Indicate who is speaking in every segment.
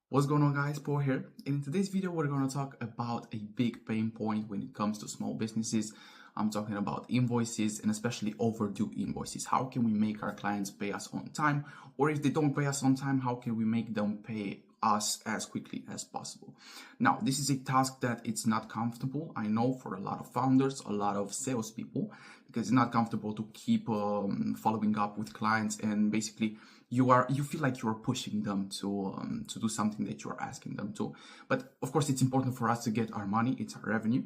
Speaker 1: What's going on, guys? Paul here. In today's video, we're going to talk about a big pain point when it comes to small businesses. I'm talking about invoices and especially overdue invoices. How can we make our clients pay us on time? Or if they don't pay us on time, how can we make them pay us as quickly as possible? Now, this is a task that it's not comfortable. I know for a lot of founders, a lot of salespeople, because it's not comfortable to keep following up with clients, and basically you feel like you're pushing them to do something that you're asking them to. But of course, it's important for us to get our money, it's our revenue,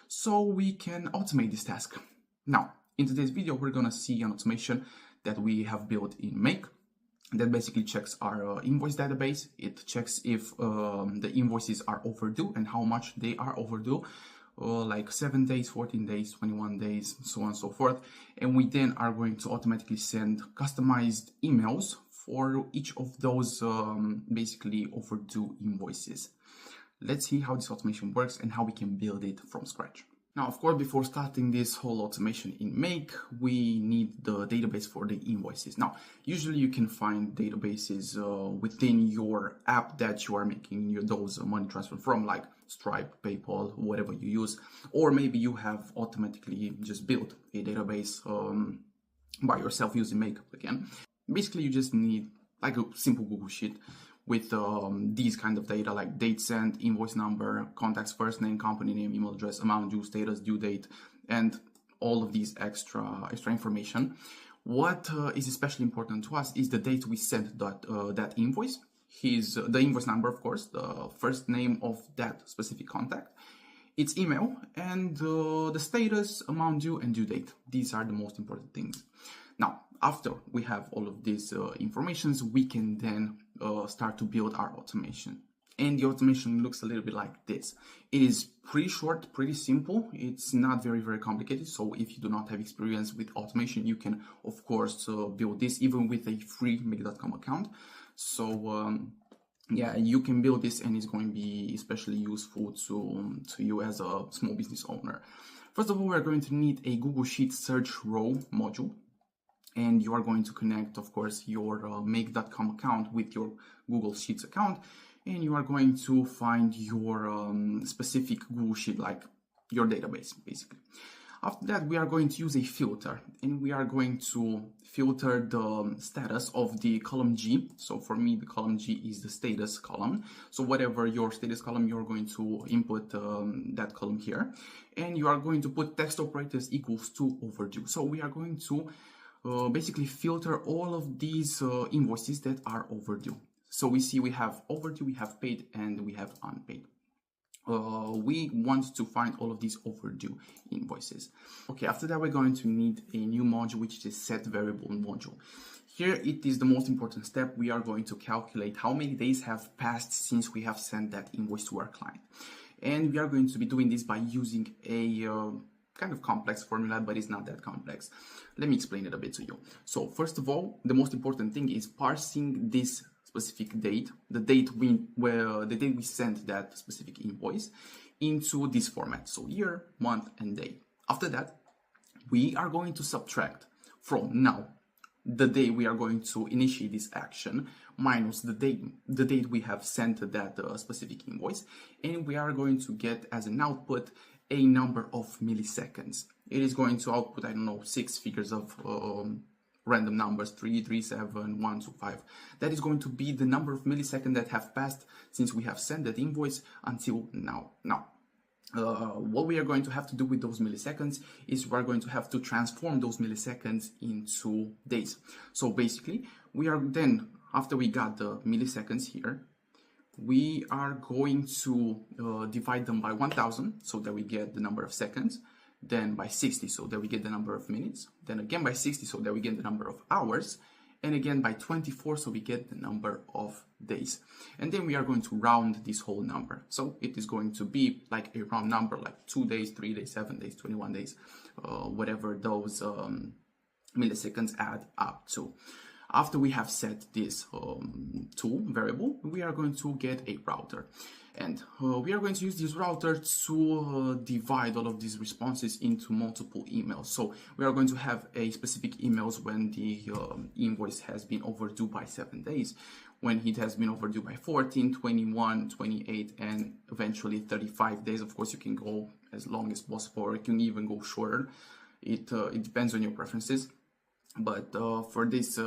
Speaker 1: so we can automate this task. Now, in today's video, we're gonna see an automation that we have built in Make that basically checks our invoice database. It checks if the invoices are overdue and how much they are overdue, like 7 days, 14 days, 21 days, so on and so forth. And we then are going to automatically send customized emails for each of those basically overdue invoices. Let's see how this automation works and how we can build it from scratch. Now, of course, before starting this whole automation in Make, we need the database for the invoices. Now, usually you can find databases within your app that you are making those money transfer from, like Stripe, PayPal, whatever you use, or maybe you have automatically just built a database by yourself using Make again. Basically, you just need like a simple Google Sheet with these kind of data like date sent, invoice number, contact's first name, company name, email address, amount due, status, due date, and all of these extra information. What is especially important to us is the date we sent that invoice. The invoice number, of course, the first name of that specific contact, its email, and the status, amount due, and due date. These are the most important things. Now, after we have all of these informations, we can then start to build our automation. And the automation looks a little bit like this. It is pretty short, pretty simple. It's not very, very complicated. So if you do not have experience with automation, you can, of course, build this even with a free Make.com account. So yeah, you can build this, and it's going to be especially useful to you as a small business owner. First of all, we're going to need a Google Sheet search row module. And you are going to connect, of course, your Make.com account with your Google Sheets account, and you are going to find your specific Google Sheet, like your database, basically. After that, we are going to use a filter, and we are going to filter the status of the column G. So for me, the column G is the status column. So whatever your status column, you're going to input that column here, and you are going to put text operators equals to overdue. So we are going to basically filter all of these invoices that are overdue. So we see we have overdue, we have paid, and we have unpaid. We want to find all of these overdue invoices. Okay, after that, we're going to need a new module, which is set variable module. Here, it is the most important step. We are going to calculate how many days have passed since we have sent that invoice to our client. And we are going to be doing this by using a kind of complex formula, but it's not that complex. Let me explain it a bit to you. So first of all, the most important thing is parsing this specific date, the date we sent that specific invoice, into this format. So year, month, and day. After that, we are going to subtract from now the day we are going to initiate this action minus the date we have sent that specific invoice, and we are going to get as an output a number of milliseconds. It is going to output, I don't know, 6 figures of random numbers, 3, 3, 7, 1, 2, 5. That is going to be the number of milliseconds that have passed since we have sent that invoice until now. Now, what we are going to have to do with those milliseconds is we're going to have to transform those milliseconds into days. So basically, we are then, after we got the milliseconds here, we are going to divide them by 1000 so that we get the number of seconds, then by 60 so that we get the number of minutes, then again by 60 so that we get the number of hours, and again by 24 so we get the number of days. And then we are going to round this whole number. So it is going to be like a round number, like 2 days, 3 days, 7 days, 21 days, whatever those milliseconds add up to. After we have set this tool variable, we are going to get a router. And we are going to use this router to divide all of these responses into multiple emails. So we are going to have a specific emails when the invoice has been overdue by 7 days. when it has been overdue by 14, 21, 28, and eventually 35 days. Of course, you can go as long as possible, or you can even go shorter. It depends on your preferences. But for this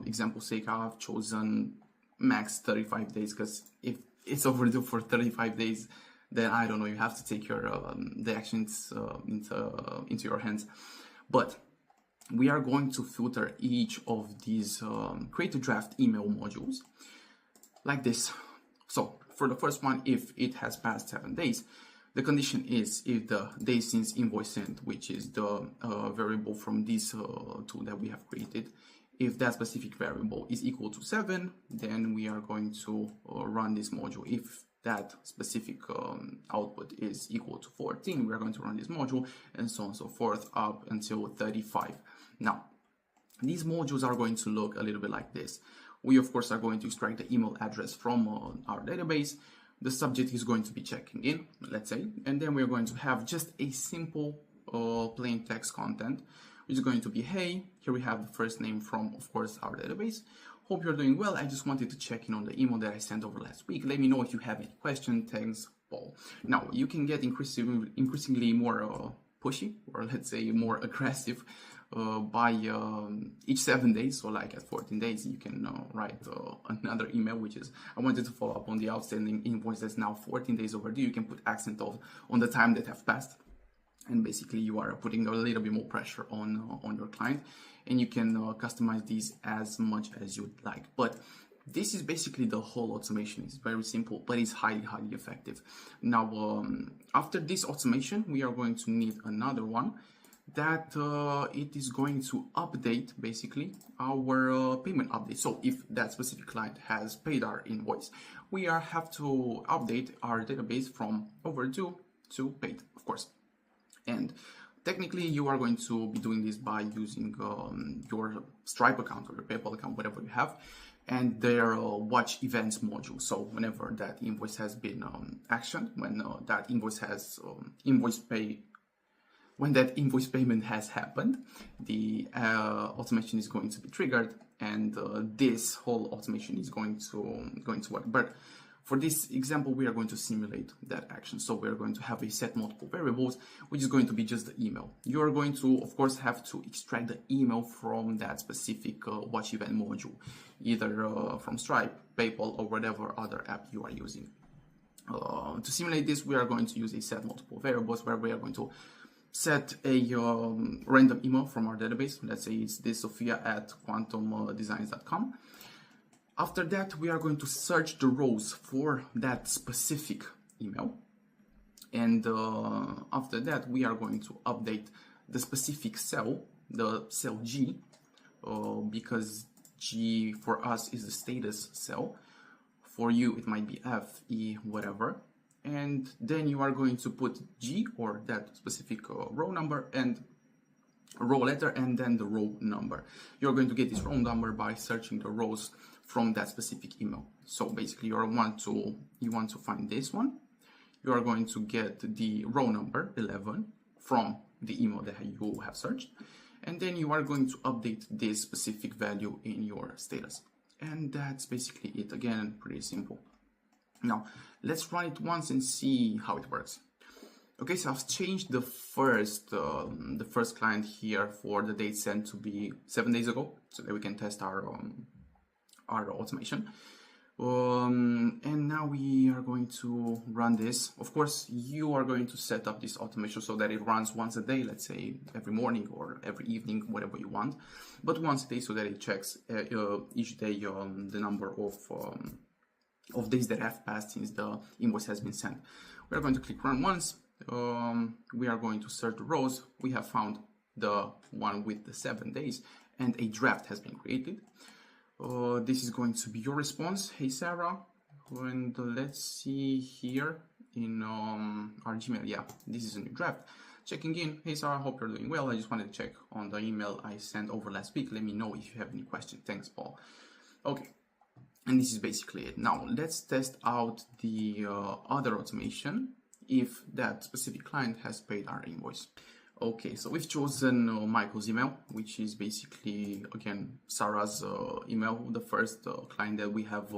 Speaker 1: example sake, I've chosen max 35 days, because if it's overdue for 35 days, then I don't know, you have to take your the actions into your hands. But we are going to filter each of these create a draft email modules like this. So for the first one, if it has passed 7 days, the condition is if the day since invoice sent, which is the variable from this tool that we have created, if that specific variable is equal to 7, then we are going to run this module. If that specific output is equal to 14, we are going to run this module, and so on and so forth up until 35. Now, these modules are going to look a little bit like this. We, of course, are going to extract the email address from our database. The subject is going to be checking in, let's say, and then we're going to have just a simple plain text content, which is going to be, hey, here we have the first name from, of course, our database. Hope you're doing well. I just wanted to check in on the email that I sent over last week. Let me know if you have any questions. Thanks, Paul. Now, you can get increasingly more pushy, or let's say more aggressive by each 7 days. So like at 14 days, you can write another email, which is, I wanted to follow up on the outstanding invoice that's now 14 days overdue. You can put accent on the time that have passed. And basically you are putting a little bit more pressure on your client, and you can customize these as much as you'd like. But this is basically the whole automation. It's very simple, but it's highly effective. Now, after this automation, we are going to need another one that it is going to update basically our payment update. So if that specific client has paid our invoice, we have to update our database from overdue to paid, of course. And technically, you are going to be doing this by using your Stripe account or your PayPal account, whatever you have, and their watch events module. So whenever that invoice has been actioned, when that invoice has when that invoice payment has happened, the automation is going to be triggered, and this whole automation is going to work. But for this example, we are going to simulate that action. So we are going to have a set multiple variables, which is going to be just the email. You are going to, of course, have to extract the email from that specific watch event module, either from Stripe, PayPal, or whatever other app you are using. To simulate this, we are going to use a set multiple variables, where we are going to set a random email from our database. Let's say it's this Sophia@quantumdesigns.com. After that, we are going to search the rows for that specific email. And after that, we are going to update the specific cell, the cell G, because G for us is the status cell. For you, it might be F, E, whatever. And then you are going to put G, or that specific row number, and row letter, and then the row number. You're going to get this row number by searching the rows from that specific email. So basically, you want to find this one. You are going to get the row number 11 from the email that you have searched, and then you are going to update this specific value in your status. And that's basically it. Again, pretty simple. Now, let's run it once and see how it works. Okay, so I've changed the first client here for the date sent to be 7 days ago, so that we can test our automation. And now we are going to run this. Of course, you are going to set up this automation so that it runs once a day, let's say every morning or every evening, whatever you want, but once a day, so that it checks each day the number of days that have passed since the invoice has been sent. We are going to click run once. We are going to search the rows. We have found the one with the 7 days, and a draft has been created. This is going to be your response. Hey Sarah, and let's see here in our Gmail. Yeah, this is a new draft. Checking in. Hey Sarah, hope you're doing well. I just wanted to check on the email I sent over last week. Let me know if you have any questions. Thanks, Paul. Okay, and this is basically it. Now let's test out the other automation if that specific client has paid our invoice. Okay, so we've chosen Michael's email, which is basically, again, Sarah's email, the first client that we have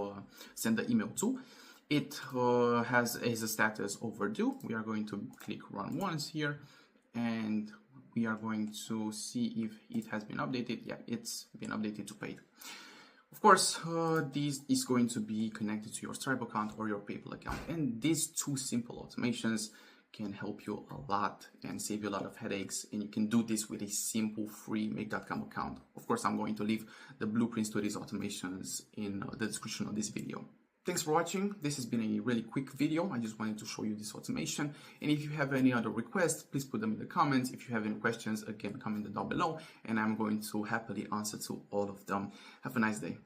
Speaker 1: sent the email to. It has as a status overdue. We are going to click run once here, and we are going to see if it has been updated. Yeah, it's been updated to paid. Of course, this is going to be connected to your Stripe account or your PayPal account, and these two simple automations can help you a lot and save you a lot of headaches, and you can do this with a simple free make.com account. Of course, I'm going to leave the blueprints to these automations in the description of this video. Thanks for watching. This has been a really quick video. I just wanted to show you this automation, and if you have any other requests, please put them in the comments. If you have any questions, again, comment them down below, and I'm going to happily answer to all of them. Have a nice day.